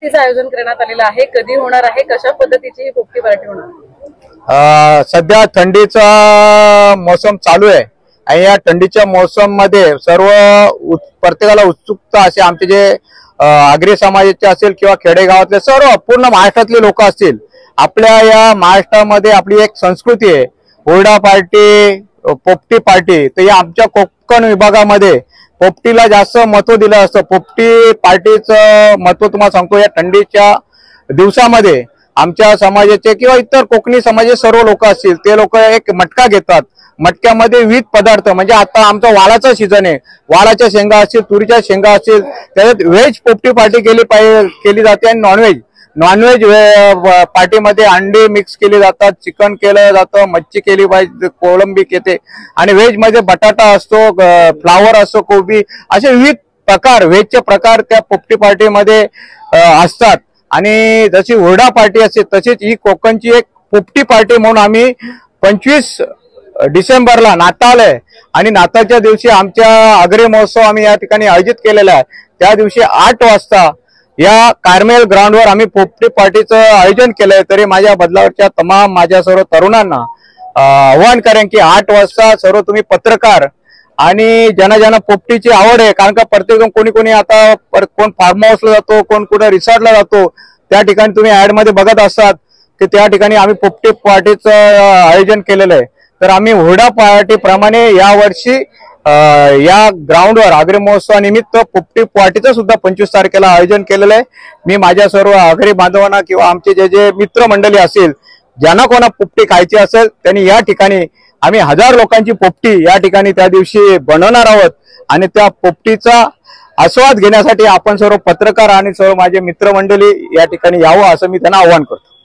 तिचं आयोजन करण्यात आलेलं आहे। कधी होणार आहे, कशा पद्धतीची ही पोपटी पार्टी होणार? सध्या थंडीचा मोसम चालू आहे आणि या थंडीच्या मोसम मध्ये सर्व प्रत्येकाला उत्सुकता असे आमचे जे आगरी समाजाचे असेल किंवा खेडेगावातले सर्व पूर्ण महाराष्ट्रातले लोक असतील। आपल्या या महाराष्ट्रामध्ये आपली एक संस्कृती आहे, हुरडा पार्टी, पोपटी पार्टी। तर या आमच्या कोकण विभागामध्ये पोपटीला जास्त महत्व दिलं असतं। पोपटी पार्टीचं महत्व तुम्हाला सांगतो, या थंडीच्या दिवसामध्ये आमच्या समाजाचे किंवा इतर कोकणी समाजाचे सर्व लोक असतील ते लोक एक मटका घेतात। मटक्यामध्ये विविध पदार्थ, म्हणजे आता आमचा वालाचा सीझन आहे, वालाच्या शेंगा असतील, तुरीच्या शेंगा असतील, त्याच्यात व्हेज पोपटी पार्टी केली जाते आणि नॉनव्हेज पार्टीमध्ये अंडी मिक्स केली जातात, चिकन केलं जातं, मच्छी केली पाहिजे, कोळंबी येते आणि व्हेज मध्ये बटाटा असतो, फ्लावर असतो, कोबी, असे विविध प्रकार व्हेजचे प्रकार त्या पोपटी पार्टीमध्ये असतात। आणि जशी हुरडा पार्टी असते तशीच ही कोकणची एक पोपटी पार्टी म्हणून आम्ही 25 डिसेंबरला नाताळ आहे आणि नाताळच्या दिवशी आमच्या आगरी महोत्सव आम्ही या ठिकाणी आयोजित केलेला आहे। त्या दिवशी 8 वाजता या कार्मेल ग्राउंडवर आम्ही पोपटी पार्टीचं आयोजन केलंय। तरी माझ्या बदलावरच्या तमाम माझ्या सर्व तरुणांना आवाहन करेन की 8 वाजता सर्व तुम्ही पत्रकार आणि ज्यांना पोपटीची आवड आहे, कारण का प्रत्येक जण कोणी आता कोण फार्म हाऊसला जातो, कोण कुठे रिसॉर्टला जातो, त्या ठिकाणी तुम्ही ऍड मध्ये बघत असतात की त्या ठिकाणी आम्ही पोपटी पार्टीचं आयोजन केलेलं आहे। तर आम्ही हुरडा पार्टी प्रमाणे यावर्षी या ग्राउंडवर आगरी महोत्सवानिमित्त पोपटी पार्टीचं सुद्धा 25 तारखेला आयोजन केलेलं आहे। मी माझ्या सर्व आगरी बांधवांना किंवा आमचे जे मित्रमंडळी असेल, ज्यांना कोणा पोपटी खायची असेल त्यांनी या ठिकाणी आम्ही 1000 लोकांची पोपटी या ठिकाणी त्या दिवशी बनवणार आहोत आणि त्या पोपटीचा आस्वाद घेण्यासाठी आपण सर्व पत्रकार आणि सर्व माझे मित्रमंडळी या ठिकाणी यावं असं मी त्यांना आवाहन करतो।